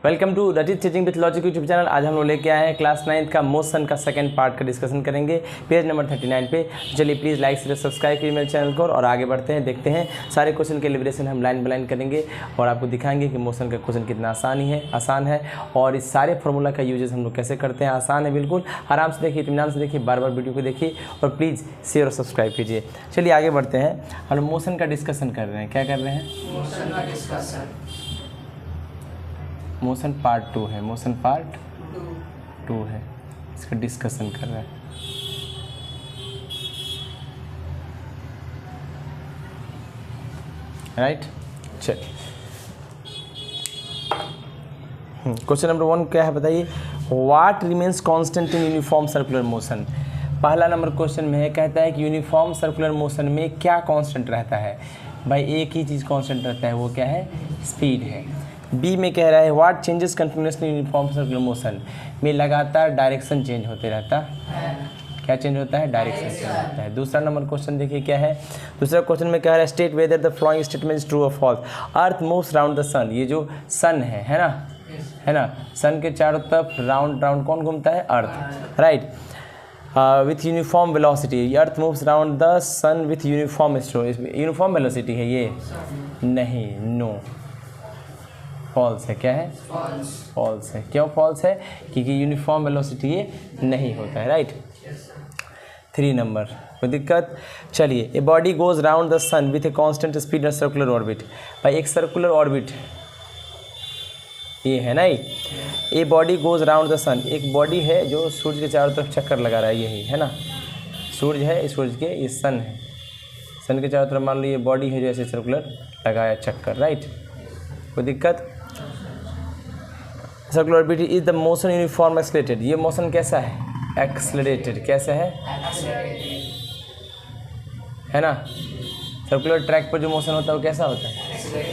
Welcome to Rajit teaching with logic YouTube channel. आज हम लोग लेके आए हैं क्लास 9 का मोशन का सेकंड पार्ट का डिस्कशन करेंगे पेज नंबर 39 पे। चलिए प्लीज़ लाइक से सब्सक्राइब कीजिए मेरे चैनल को और आगे बढ़ते हैं, देखते हैं सारे क्वेश्चन के लिबरेशन हम लाइन बाय लाइन करेंगे और आपको दिखाएंगे कि मोशन का क्वेश्चन कितना आसान है और इस सारे फार्मूला का यूजेस हम लोग कैसे करते हैं। आसान है बिल्कुल, आराम से देखिए, इत्मीनान से देखिए, बार बार वीडियो को देखिए और प्लीज़ शेयर और सब्सक्राइब कीजिए। चलिए आगे बढ़ते हैं। हम मोशन का डिस्कशन कर रहे हैं। क्या कर रहे हैं? मोशन का डिस्कशन। मोशन पार्ट 2 है, मोशन पार्ट 2 है, इसका डिस्कशन कर रहे हैं। राइट, चलिए क्वेश्चन नंबर 1 क्या है बताइए। What remains constant in uniform circular motion. पहला नंबर क्वेश्चन में है, कहता है कि यूनिफॉर्म सर्कुलर मोशन में क्या कांस्टेंट रहता है। भाई एक ही चीज़ कांस्टेंट रहता है, वो क्या है? स्पीड है। बी में कह रहा है what changes continuously uniform circular motion में लगातार डायरेक्शन चेंज होते रहता है। क्या चेंज होता है? डायरेक्शन चेंज होता है। दूसरा नंबर क्वेश्चन देखिए क्या है। दूसरा क्वेश्चन में कह रहा है state whether the following statement is true और false. Earth moves round the sun. ये जो सन है ना, सन के चारों तरफ राउंड कौन घूमता है? Earth. Right, with uniform velocity. Earth moves round the sun with uniform uniform velocity है ये? नहीं, नो, फॉल्स है। क्या है? फॉल्स है। क्यों फॉल्स है? क्योंकि यूनिफॉर्म वेलोसिटी ये नहीं होता है। राइट, 3 नंबर, कोई दिक्कत? चलिए, a body goes round the sun with a constant speed and circular orbit. भाई एक सर्कुलर ऑर्बिट ये है ना, a body goes round the sun, एक बॉडी है जो सूर्य के चारों तरफ चक्कर लगा रहा है, यही है ना। सूर्य है, इस सूर्य के ये सन है, सन के चारों तरफ मान लो ये बॉडी है जो ऐसे सर्कुलर लगाया चक्कर। राइट, कोई दिक्कत? Circular orbit is the motion uniform accelerated. ये मोशन कैसा है? एक्सेलरेटेड। कैसा है ना? सर्कुलर ट्रैक पर जो मोशन होता है वो कैसा होता है?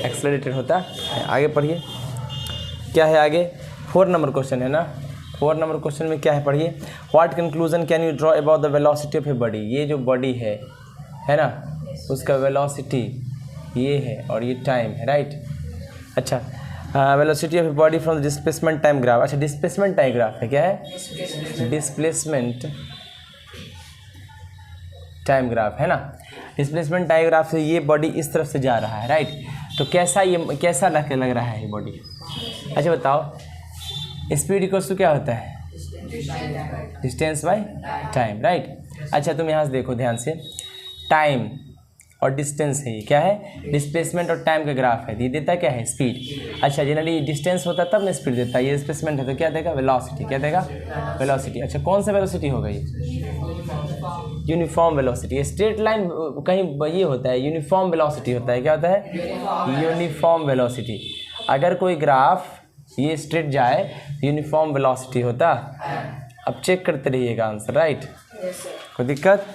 एक्सेलरेटेड होता है। आगे पढ़िए क्या है आगे। 4 नंबर क्वेश्चन है ना। 4 नंबर क्वेश्चन में क्या है पढ़िए। What conclusion can you draw about the velocity of a body. ये जो बॉडी है ना, उसका वेलोसिटी ये है और ये टाइम है। राइट, अच्छा, velocity of a body from the displacement time graph. अच्छा, डिस्प्लेसमेंट टाइम ग्राफ है। क्या है? डिस्प्लेसमेंट टाइम ग्राफ है ना। डिस्प्लेसमेंट टाइम ग्राफ से ये बॉडी इस तरफ से जा रहा है। राइट, तो कैसा लग रहा है ये बॉडी? अच्छा बताओ, स्पीड इक्वल्स टू क्या होता है? Distance by time. राइट, अच्छा तुम यहाँ से देखो ध्यान से, टाइम और डिस्टेंस है, ये क्या है? डिस्प्लेसमेंट और टाइम का ग्राफ है। ये देता क्या है? स्पीड। अच्छा, जनरली डिस्टेंस होता है तब ना स्पीड देता है, ये डिस्प्लेसमेंट है तो क्या देगा? वेलोसिटी। क्या देगा? वेलोसिटी। अच्छा, कौन सा वेलोसिटी होगा ये? Uniform velocity. स्ट्रेट लाइन कहीं ये होता है, यूनिफॉर्म वेलोसिटी होता है। क्या होता है? Uniform velocity. अगर कोई ग्राफ ये स्ट्रेट जाए यूनिफॉर्म वेलोसिटी होता। अब चेक करते रहिएगा आंसर। राइट, कोई दिक्कत?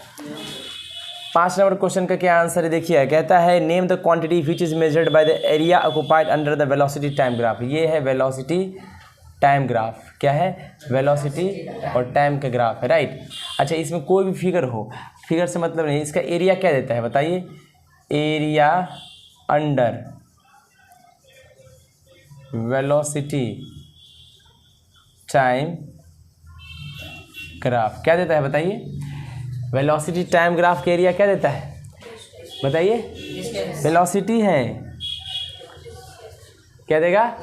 5 नंबर क्वेश्चन का क्या आंसर है देखिए। कहता है name the quantity which is measured by the area occupied under the velocity time graph. ये है वेलोसिटी टाइम ग्राफ। क्या है? वेलोसिटी और टाइम का ग्राफ है। राइट, अच्छा इसमें कोई भी फिगर हो, फिगर से मतलब नहीं, इसका एरिया क्या देता है बताइए? Area under velocity time graph क्या देता है बताइए? वेलोसिटी टाइम ग्राफ के एरिया क्या देता है बताइए? वेलोसिटी है, क्या देगा?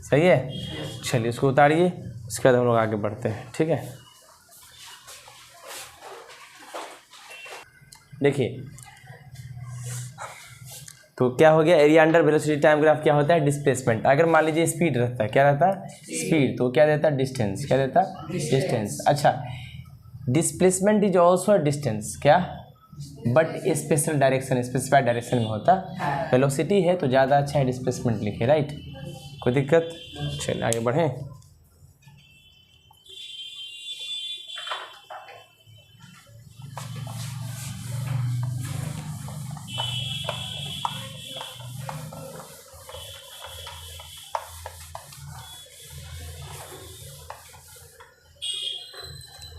सही है। चलिए इसको उतारिए, उसके बाद हम लोग आगे बढ़ते हैं। ठीक है, देखिए तो क्या हो गया? Area under velocity time graph क्या होता है? डिस्प्लेसमेंट। अगर मान लीजिए स्पीड रहता है, क्या रहता है? स्पीड, तो क्या देता है? डिस्टेंस। क्या देता है? डिस्टेंस। अच्छा, डिस्प्लेसमेंट इज ऑल्सो डिस्टेंस। क्या? But special direction, specified direction में होता। वेलोसिटी है तो ज़्यादा अच्छा है डिस्प्लेसमेंट लिखे। राइट, कोई दिक्कत? चलिए आगे बढ़ें।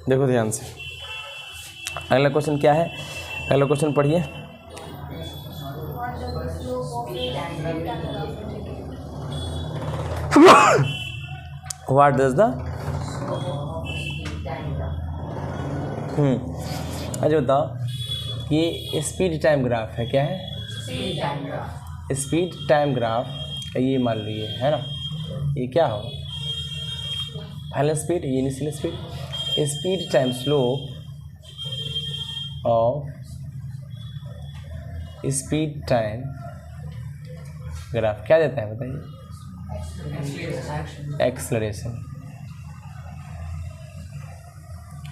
देखो ध्यान से, अगला क्वेश्चन क्या है? अगला क्वेश्चन पढ़िए। व्हाट डज द अच्छा बताओ, ये स्पीड टाइम ग्राफ है, क्या है? स्पीड टाइम ग्राफ, ये मान लो ये है ना, ये क्या होगा? फाइनल स्पीड, ये initial speed, speed time slope of speed time graph क्या देता है बताइए? एक्सेलरेशन,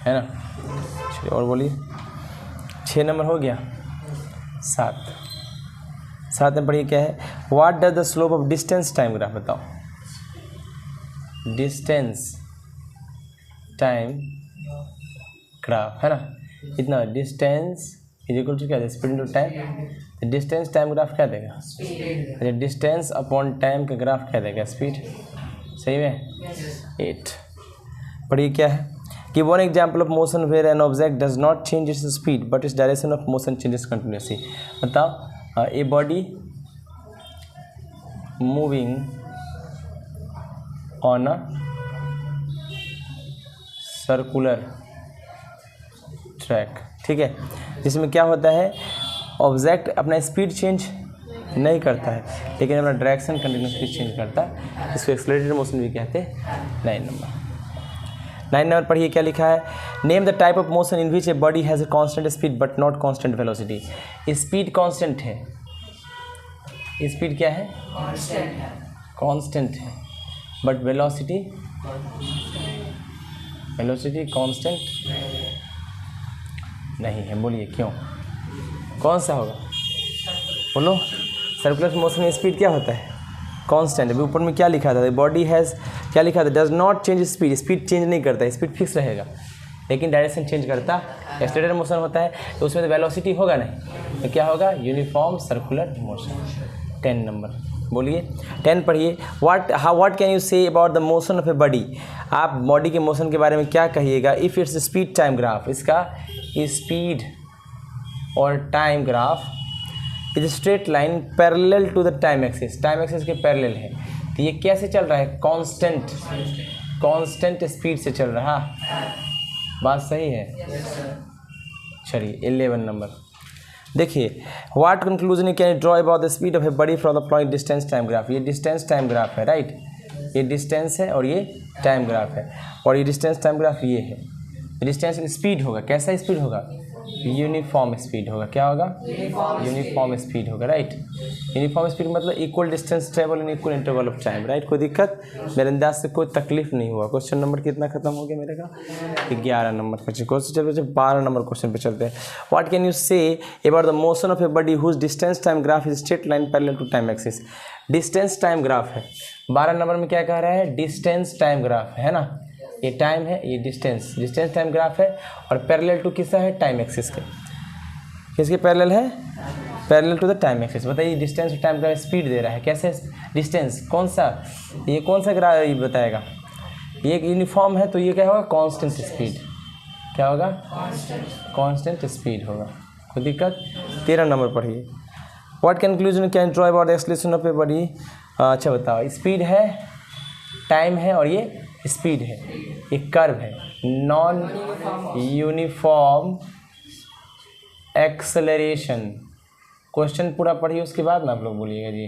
है ना। चलिए और बोलिए। 6 नंबर हो गया। 7 में पढ़िए क्या है? What does the slope of distance time graph बताओ। डिस्टेंस टाइम ग्राफ है ना, इतना डिस्टेंस इज इक्वल टू क्या है? Speed into time. तो डिस्टेंस टाइम ग्राफ क्या देगा? अच्छा, डिस्टेंस अपॉन टाइम का ग्राफ क्या देगा? स्पीड। सही में 8। पढ़िए क्या है कि one example of motion where an object does not change its speed but its direction of motion changes continuously. बताओ, a body moving on a circular track, ठीक है, जिसमें क्या होता है? ऑब्जेक्ट अपना स्पीड चेंज नहीं करता है लेकिन अपना डायरेक्शन कंटिन्यूसली चेंज करता है, इसको एक्सेलरेटेड मोशन भी कहते हैं। 9 नंबर पढ़िए क्या लिखा है? Name the type of motion in which a body has a constant speed but not constant velocity. Speed constant है, स्पीड क्या है? कांस्टेंट है, बट वेलोसिटी कांस्टेंट नहीं है। बोलिए क्यों? कौन सा होगा? बोलो। सर्कुलर मोशन में स्पीड क्या होता है? कांस्टेंट। अभी ऊपर में क्या लिखा था? बॉडी हैज़ क्या लिखा था? Does not change speed, speed change नहीं करता है, स्पीड फिक्स रहेगा लेकिन डायरेक्शन चेंज करता। एक्सेलरेटेड मोशन होता है तो उसमें तो वेलोसिटी होगा नहीं, तो क्या होगा? Uniform circular motion. 10 नंबर बोलिए। 10 पढ़िए। What can you say about the motion of a body. आप बॉडी के मोशन के बारे में क्या कहिएगा? If it's speed time graph, इसका स्पीड और time graph is straight line parallel to the time axis, time axis के पैरेलल है, तो ये कैसे चल रहा है? कांस्टेंट स्पीड से चल रहा। बात सही है? चलिए 11 नंबर देखिए। What conclusion can draw about the speed of a body from the following distance time graph. ये डिस्टेंस टाइम ग्राफ है, राइट, ये डिस्टेंस है और ये टाइम ग्राफ है, और ये डिस्टेंस टाइम ग्राफ ये है। डिस्टेंस स्पीड होगा, कैसा स्पीड होगा? यूनिफॉर्म स्पीड होगा। क्या होगा? यूनिफॉर्म स्पीड होगा, राइट। यूनिफॉर्म स्पीड मतलब equal distance travel in equal interval of time, right. कोई दिक्कत? मेरे अंदाज से कोई तकलीफ नहीं हुआ। क्वेश्चन नंबर कितना खत्म हो गया मेरे का? 11 नंबर पर। क्वेश्चन चलते 12 नंबर क्वेश्चन पे चलते हैं। What can you say about the motion of a body whose distance time graph is straight line parallel to time axis. Distance time graph है। 12 नंबर में क्या कह रहा है? डिस्टेंस टाइम ग्राफ है ना, ये टाइम है, ये डिस्टेंस टाइम ग्राफ है, और पैरेलल टू किसका है? टाइम एक्सिस के। किसके पैरेलल है? Parallel to the time axis. बताइए डिस्टेंस और टाइम का स्पीड दे रहा है, कैसे? डिस्टेंस कौन सा? ये कौन सा ग्राफ ये बताएगा? ये एक यूनिफॉर्म है तो ये क्या होगा? Constant speed. क्या होगा? कांस्टेंट स्पीड होगा। कोई दिक्कत? 13 नंबर पढ़िए। What conclusion can draw about the acceleration of a body. अच्छा बताओ, स्पीड है, टाइम है और ये स्पीड है, एक कर्व है, नॉन यूनिफॉर्म एक्सेलरेशन। क्वेश्चन पूरा पढ़िए उसके बाद ना आप लोग बोलिएगा जी।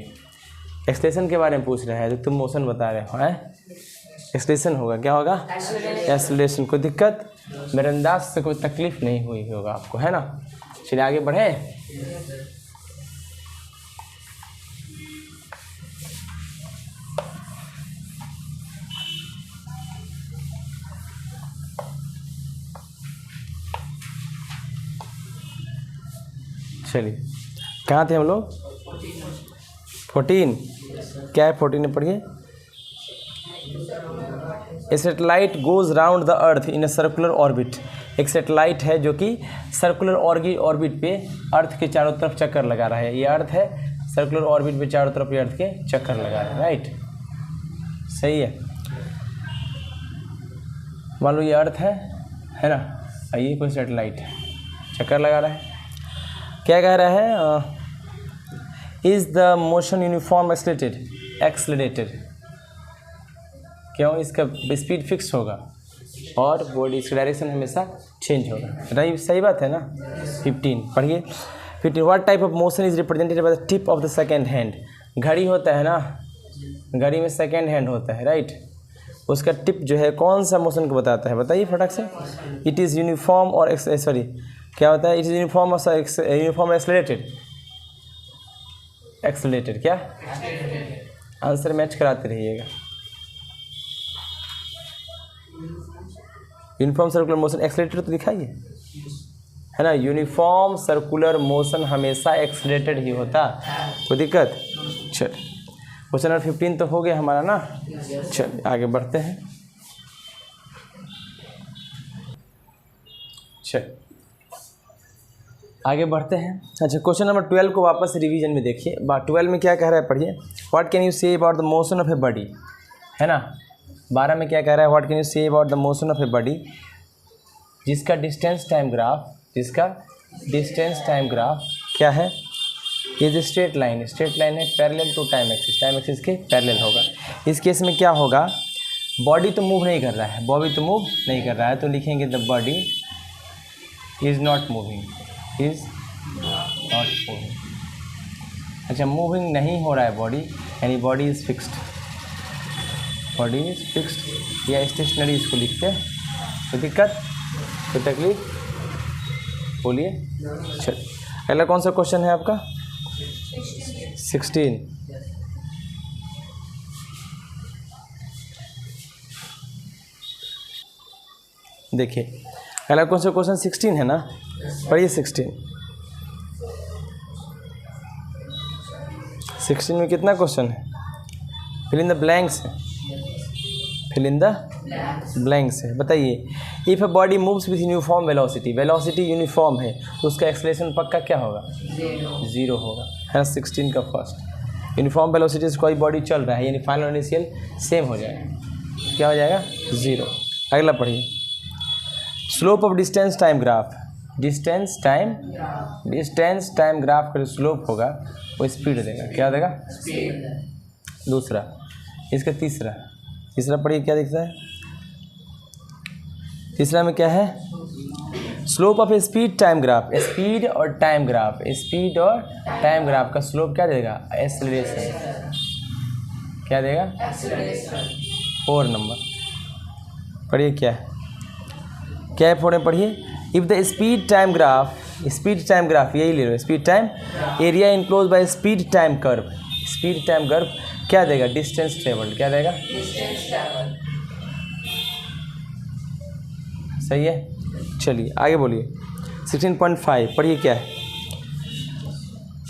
एक्सेलरेशन के बारे में पूछ रहा है तो तुम मोशन बता रहे हो, हैं? एक्सेलरेशन होगा, क्या होगा? एक्सेलरेशन। कोई दिक्कत? मेरे अंदाज से कोई तकलीफ नहीं हुई होगा आपको, है ना। चलिए आगे बढ़े। चलिए कहाँ थे हम लोग? 14। क्या है 14 में पढ़िए। A satellite goes round the earth in a circular orbit. एक सेटेलाइट है जो कि सर्कुलर ऑर्बिट पे अर्थ के चारों तरफ चक्कर लगा रहा है। ये अर्थ है, सर्कुलर ऑर्बिट पे चारों तरफ ये अर्थ के चक्कर लगा रहा है, राइट। सही है। मान लो ये अर्थ है ना, और ये कोई सेटेलाइट है, चक्कर लगा रहा है। क्या कह रहा है? Is the motion uniform accelerated, क्यों? इसका स्पीड फिक्स होगा और बॉडी इसका डायरेक्शन हमेशा चेंज होगा, राइट? सही बात है ना। 15 पढ़िए। 15 what type of motion is represented by the tip of the second hand. घड़ी होता है ना, घड़ी में सेकेंड हैंड होता है, राइट? उसका टिप जो है कौन सा मोशन को बताता है, बताइए फटाक से। इट इज़ यूनिफॉर्म और सॉरी क्या होता है? इट इज़ यूनिफॉर्म और यूनिफॉर्म एक्सलेटेड क्या? आंसर मैच कराते रहिएगा। यूनिफॉर्म सर्कुलर मोशन एक्सलेटेड तो दिखाइए, है ना। यूनिफॉर्म सर्कुलर मोशन हमेशा एक्सलेटेड ही होता, कोई दिक्कत? चल क्वेश्चन नंबर 15 तो हो गया हमारा ना। चल आगे बढ़ते हैं। चल आगे बढ़ते हैं। अच्छा क्वेश्चन नंबर 12 को वापस रिवीजन में देखिए। 12 में क्या कह रहा है, पढ़िए। What can you say about the motion of a body, है ना। 12 में क्या कह रहा है, what can you say about the motion of a body जिसका डिस्टेंस टाइम ग्राफ क्या है? ये जो स्ट्रेट लाइन है पैरेलल टू टाइम एक्सिस के पैरेलल होगा। इस केस में क्या होगा, बॉडी तो मूव नहीं कर रहा है, तो लिखेंगे the body is not moving, अच्छा मूविंग नहीं हो रहा है बॉडी, यानी बॉडी इज़ फिक्स्ड या स्टेशनरी इसको लिखते हैं। कोई दिक्कत, कोई तकलीफ, बोलिए। चल अगला कौन सा क्वेश्चन है आपका? 16। देखिए अगला कौन सा क्वेश्चन 16 है ना, पढ़िए। 16 में कितना क्वेश्चन है? फिल इन द ब्लैंक्स है। बताइए, if a body moves with uniform velocity uniform है तो उसका एक्सेलरेशन पक्का क्या होगा? 0 होगा, है ना। 16 का फर्स्ट यूनिफॉर्म वेलोसिटी से कोई बॉडी चल रहा है, यानी फाइनल इनिशियल सेम हो जाएगा, क्या हो जाएगा? 0। अगला पढ़िए। Slope of distance time graph का जो स्लोप होगा वो स्पीड देगा, क्या देगा? दूसरा। इसका तीसरा पढ़िए क्या दिखता है? तीसरा में क्या है? Slope of speed time graph का स्लोप क्या देगा? एक्सेलरेशन, क्या देगा? 4 नंबर पढ़िए क्या है 4 में पढ़िए। If the speed time graph यही ले लो, speed time area enclose by speed time curve क्या देगा? डिस्टेंस ट्रेवल्ड, क्या देगा? सही है। चलिए आगे बोलिए। 16.5 पढ़िए क्या है?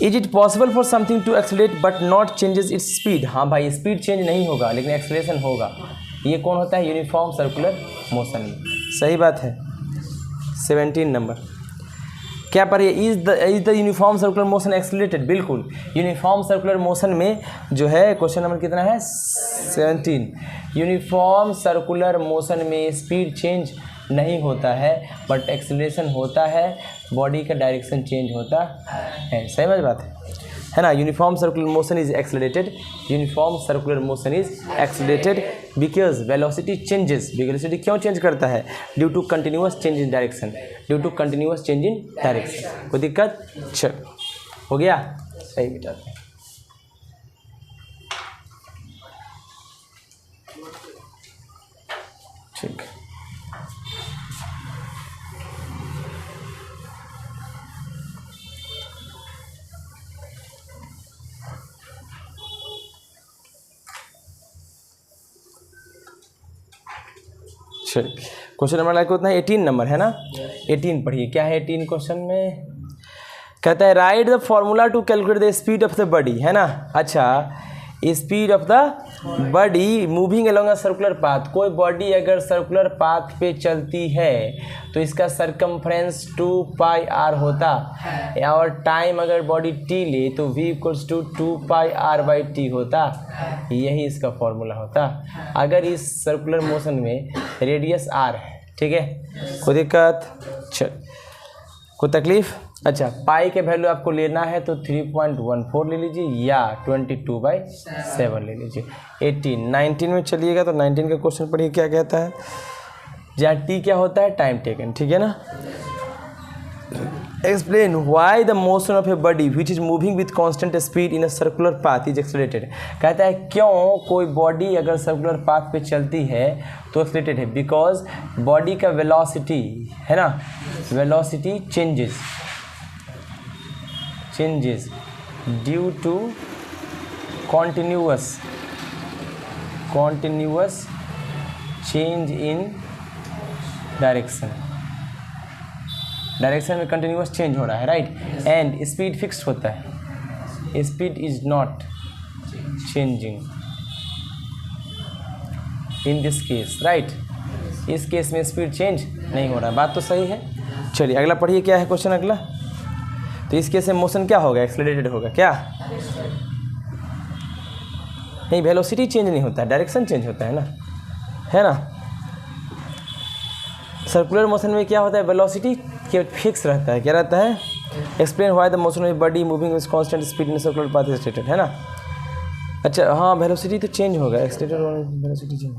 Is it possible for something to accelerate but not changes its speed. हाँ भाई, स्पीड चेंज नहीं होगा लेकिन एक्सेलरेशन होगा। ये कौन होता है? यूनिफॉर्म सर्कुलर मोशन में। सही बात है। 17 नंबर क्या पढ़िए? Is the uniform circular motion accelerated. बिल्कुल, यूनिफॉर्म सर्कुलर मोशन में जो है क्वेश्चन नंबर कितना है? 17। यूनिफॉर्म सर्कुलर मोशन में स्पीड चेंज नहीं होता है बट एक्सेलरेशन होता है, बॉडी का डायरेक्शन चेंज होता है। सही बात है ना। Uniform circular motion is accelerated because velocity changes. Velocity क्यों चेंज करता है? Due to continuous change in direction. कोई दिक्कत? चल हो गया, सही बेटा। ठीक, चलिए क्वेश्चन नंबर लाइक उतना 18 नंबर है ना। 18 पढ़िए क्या है 18 क्वेश्चन में? कहता है write the formula to calculate the speed of the body, है ना। अच्छा, speed of the body moving along a circular path. कोई बॉडी अगर सर्कुलर पाथ पे चलती है तो इसका सरकमफ्रेंस 2πr होता है और टाइम अगर बॉडी t ले तो v इक्वल्स टू 2πr/t होता। यही इसका फॉर्मूला होता अगर इस सर्कुलर मोशन में रेडियस r है। ठीक है, कोई दिक्कत? चल, कोई तकलीफ? अच्छा पाई के वैल्यू आपको लेना है तो 3.14 ले लीजिए या 22/7 ले लीजिए। 18 19 में चलिएगा तो 19 का क्वेश्चन पढ़िए क्या कहता है। जहाँ टी क्या होता है, टाइम टेकन, ठीक है ना। Explain why the motion of a body which is moving with constant speed in a circular path is accelerated. कहता है क्यों कोई बॉडी अगर सर्कुलर पाथ पे चलती है तो एक्सलेटेड है, बिकॉज बॉडी का वेलोसिटी है ना, velocity changes due to continuous change in direction में कंटिन्यूअस चेंज हो रहा है, राइट। एंड स्पीड फिक्स्ड होता है, speed is not changing in this case, right. इस केस में स्पीड चेंज नहीं हो रहा है, बात तो सही है। चलिए अगला पढ़िए क्या है क्वेश्चन अगला। तो इस केस में मोशन क्या होगा, एक्सेलरेटेड होगा क्या, नहीं वेलोसिटी चेंज नहीं होता है, डायरेक्शन चेंज होता है ना। सर्कुलर मोशन में क्या होता है, वेलोसिटी फिक्स रहता है, क्या रहता है। Explain why the motion of body moving with constant speed in circular path is stated, है ना। अच्छा हाँ वेलोसिटी तो चेंज होगा, एक्सेलरेटेड वेलोसिटी चेंज।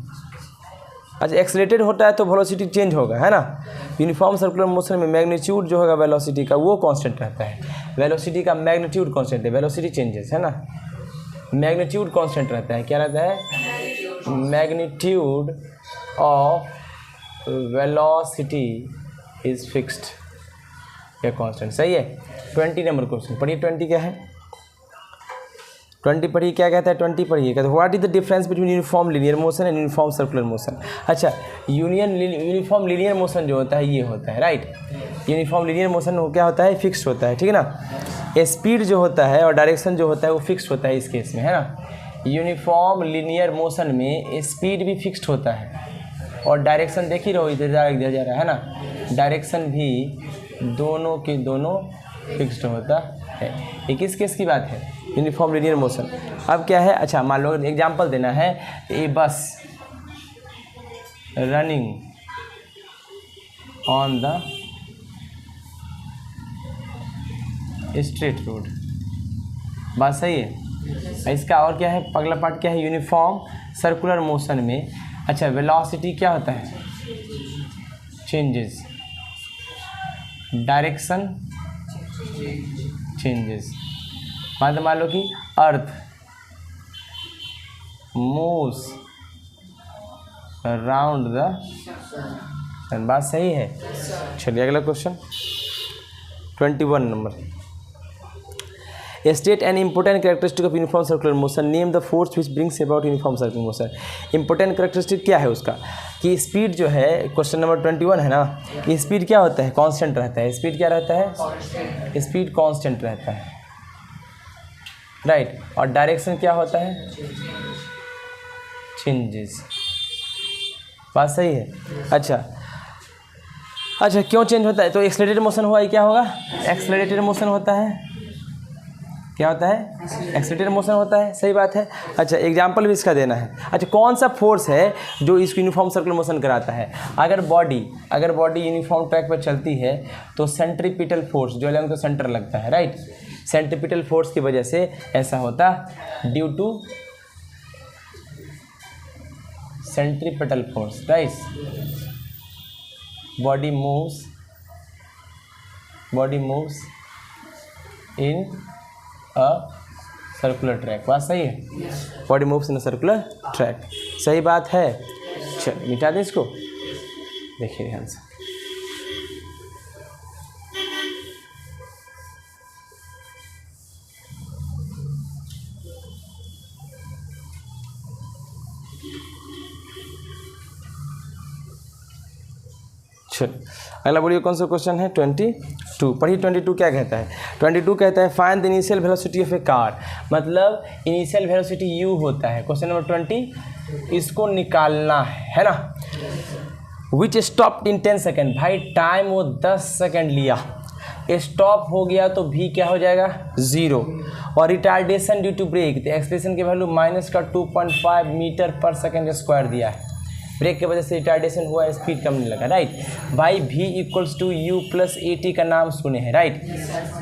अच्छा एक्सेलरेटेड होता है तो वेलोसिटी चेंज होगा, है ना। यूनिफॉर्म सर्कुलर मोशन में मैग्नीट्यूड जो होगा वेलोसिटी का वो कांस्टेंट रहता है, वेलोसिटी का मैग्नीट्यूड कांस्टेंट है, वेलोसिटी चेंजेस, है ना। मैग्नीट्यूड कांस्टेंट रहता है, क्या रहता है, magnitude of velocity is fixed या कांस्टेंट, सही है। 20 नंबर क्वेश्चन पढ़िए, 20 क्या है, 20 पढ़िए क्या कहता है, 20 पढ़िए कहते हैं what is the difference between uniform linear motion and uniform circular motion. अच्छा यूनिफॉर्म लीनियर मोशन जो होता है ये होता है, राइट। यूनिफॉर्म लीनियर मोशन क्या होता है, फिक्स्ड होता है, ठीक है ना। स्पीड जो होता है और डायरेक्शन जो होता है वो फिक्स्ड होता है इस केस में, है ना। यूनिफॉर्म लीनियर मोशन में स्पीड भी फिक्स्ड होता है और डायरेक्शन देख ही रहो इधर जा रहा है ना, डायरेक्शन भी दोनों के दोनों फिक्स्ड होता है। ये किस केस की बात है, यूनिफॉर्म लीनियर मोशन। अब क्या है, अच्छा मान लो एग्जांपल देना है, ए बस running on the straight road, बात सही है। इसका और क्या है, अगला पार्ट क्या है, यूनिफॉर्म सर्कुलर मोशन में अच्छा वेलोसिटी क्या होता है, चेंजेस, डायरेक्शन चेंजेस। मान लो कि अर्थ मूव्स अराउंड द सन, बात सही है। चलिए अगला question 21 number. State an important characteristic of uniform circular motion, name the force which brings about uniform circular motion. Important characteristic क्या है उसका, कि स्पीड जो है, क्वेश्चन नंबर 21 है ना, कि स्पीड क्या होता है, कांस्टेंट रहता है। स्पीड क्या रहता है, स्पीड कांस्टेंट रहता है, राइट। और डायरेक्शन क्या होता है, चेंजेस, बात सही है। अच्छा क्यों चेंज होता है, तो एक्सेलरेटेड मोशन हुआ, क्या होगा, एक्सेलरेटेड मोशन होता है, क्या होता है, एक्सेलरेटेड मोशन होता है, सही बात है। अच्छा एग्जांपल भी इसका देना है। अच्छा कौन सा फोर्स है जो इसको यूनिफॉर्म सर्कुलर मोशन कराता है। अगर बॉडी यूनिफॉर्म ट्रैक पर चलती है तो सेंट्रीपिटल फोर्स जो अलग तो सेंटर लगता है, राइट। सेंट्रीपिटल फोर्स की वजह से ऐसा होता, due to centripetal force, right. Body moves in a circular track, बात सही है। Body moves in a circular track, सही बात है। चल मिटा दें इसको, देखिए ध्यान से। चल अगला बोलिए कौन सा क्वेश्चन है, 22 पढ़िए। 22 क्या कहता है, 22 कहता है find the initial velocity of A car, मतलब इनिशियल वेलोसिटी u होता है। क्वेश्चन नंबर 20 इसको निकालना है ना। विच स्टॉप इन 10 सेकेंड, भाई टाइम वो 10 सेकेंड लिया, स्टॉप हो गया तो v क्या हो जाएगा 0, और रिटार्डेशन ड्यू टू ब्रेक, तो एक्सलेशन की value -2.5 metre per second square दिया है। ब्रेक की वजह से रिटार्डेशन हुआ, स्पीड कम नहीं लगा, राइट। भाई v equals to u plus a t का नाम सुने हैं, राइट।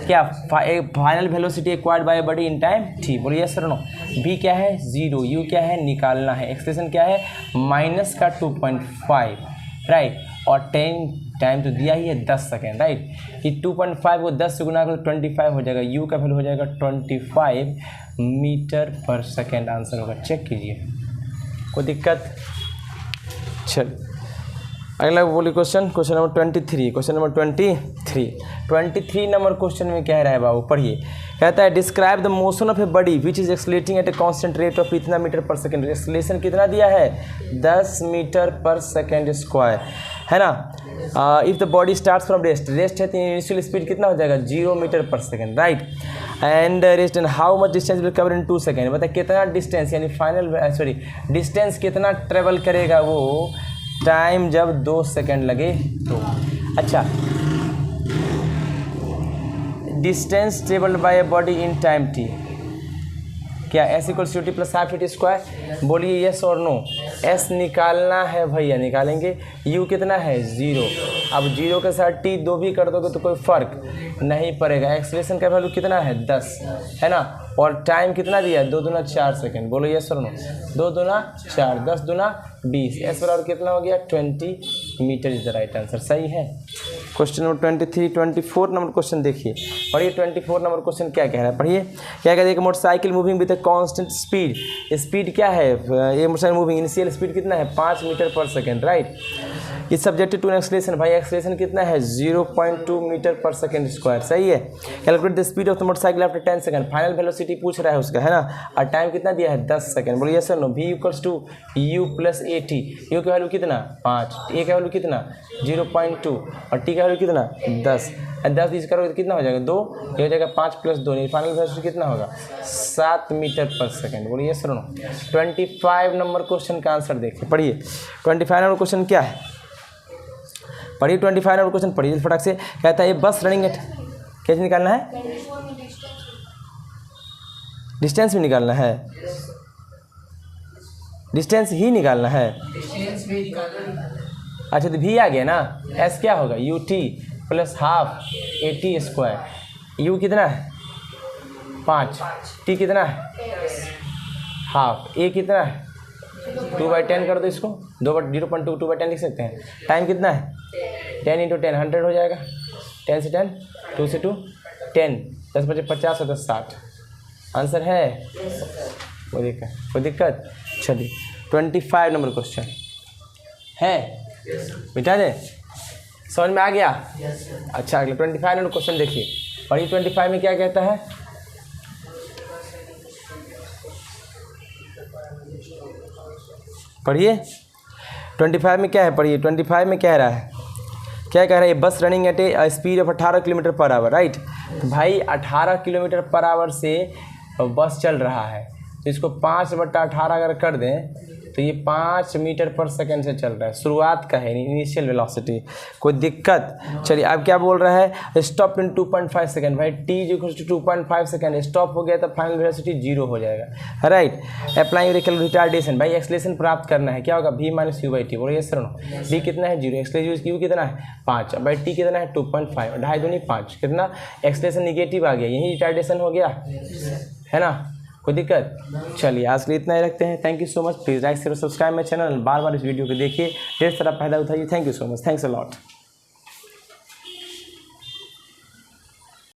क्या final velocity acquired by body in time t, बोलिए सर नो। v क्या है 0, u क्या है निकालना है, एक्सप्रेशन क्या है माइनस का 2.5, राइट। और टाइम तो दिया ही है 10 सेकेंड, राइट। कि 2.5 को 10 से गुना करो 25 हो जाएगा, u का वैल्यू हो जाएगा 25 मीटर पर सेकेंड आंसर होगा। चेक कीजिए, कोई दिक्कत। चल अगला बोलिए question number 23। Question number 23 number question में कह रहा है बाबू, पढ़िए। कहता है describe the motion of a body which is accelerating at a constant rate of इतना मीटर पर सेकेंड। एक्सलेशन कितना दिया है 10 मीटर पर सेकेंड स्क्वायर, है ना। If the body start from rest है तो इनिशियल स्पीड कितना हो जाएगा 0 metre per second, right. And rest and how much distance will cover in 2 second. बताए कितना डिस्टेंस यानी फाइनल डिस्टेंस कितना ट्रेवल करेगा वो टाइम जब 2 सेकेंड लगे तो। अच्छा, distance travelled by a body in time t, क्या s equals to t plus half t square. बोलिए यस और नो। s निकालना है भैया, निकालेंगे। u कितना है 0, अब 0 के साथ t 2 भी कर दोगे तो कोई फर्क नहीं पड़ेगा। एक्सलेशन का वैल्यू कितना है 10, है ना। और टाइम कितना दिया 2 दूना 4 सेकेंड। बोलो यस और नो। 2 दूना 4, 10 दूना 20, s बराबर कितना हो गया 20 metre is the right answer. सही है। क्वेश्चन नंबर 24 नंबर क्वेश्चन देखिए, पढ़िए। 24 नंबर क्वेश्चन क्या कह रहा है, पढ़िए। क्या कहते हैं motorcycle moving with A constant speed. Speed क्या है ये मोटरसाइकिल मूविंग, इनिशियल स्पीड कितना है 5 मीटर पर सेकेंड, राइट। इस सब्जेक्टेड टू एक्सलेशन, भाई एक्सलेशन कितना है 0.2 मीटर पर सेकेंड स्क्वायर, सही है। Calculate the speed of the motorcycle after 10 second, final velocity पूछ रहा है उसका, है ना। और टाइम कितना दिया है 10 सेकंड। बोलिए sir no. v equals to u plus a t, u का वैल्यू कितना 5, ए का वैल्यू कितना 0.2 और टी का वैल्यू कितना 10। 10 इस करोगे तो कितना हो जाएगा 2, ये हो जाएगा 5 + 2, फाइनल वेलोसिटी कितना होगा 7 मीटर पर सेकेंड। बोलिए सर नो। 25 नंबर क्वेश्चन का आंसर देखिए, पढ़िए। 25 नंबर क्वेश्चन क्या है, पढ़िए। 25 नंबर क्वेश्चन पढ़िए फटाक से। कहता है ये बस रनिंग एट, कैसे निकालना है, डिस्टेंस भी निकालना है, डिस्टेंस ही निकालना है। अच्छा तो v आ गया ना, s क्या होगा ut plus half A T square. u कितना है 5, t कितना है हाफ, a कितना है 2/10 कर दो इसको, 0.2 2/10 लिख सकते हैं। टाइम कितना है 10 × 10 100 हो जाएगा, 10 से 10, 2 से 2 10, 10 × 5 50 और 10 60 आंसर है। कोई दिक्कत। चलिए 25 नंबर क्वेश्चन है, मिटा दे, समझ में आ गया। अच्छा अगले 25 नंबर क्वेश्चन देखिए, और ये 25 में क्या कहता है, पढ़िए। 25 में क्या है, पढ़िए। 25 में कह रहा है, क्या कह रहा है, बस running at A speed of 18 kilometre per hour, right. तो भाई 18 किलोमीटर पर आवर से बस चल रहा है, तो इसको 5/18 अगर कर दें तो ये 5 मीटर पर सेकेंड से चल रहा है। शुरुआत का है इनिशियल वेलोसिटी, कोई दिक्कत। चलिए अब क्या बोल रहा है, स्टॉप इन 2.5 सेकेंड। भाई t = 2.5 सेकेंड स्टॉप हो गया तो फाइनल वेलोसिटी 0 हो जाएगा, राइट। अप्लाइंग रिटार्डेशन, भाई एक्सलेशन प्राप्त करना है, क्या होगा v - u/t। बोलिए सर नो। v कितना है 0, एक्सलेशन u कितना है 5, भाई t कितना है 2.5, 2.5 दूनी 5, कितना एक्सलेशन निगेटिव आ गया, यही रिटार्डेशन हो गया, है ना। कोई दिक्कत। चलिए आज के लिए इतना ही रखते हैं। Thank you so much. Please like share subscribe my channel. बार बार इस वीडियो को देखिए, ढेर सारा फायदा उठाइए। Thank you so much. Thanks a lot.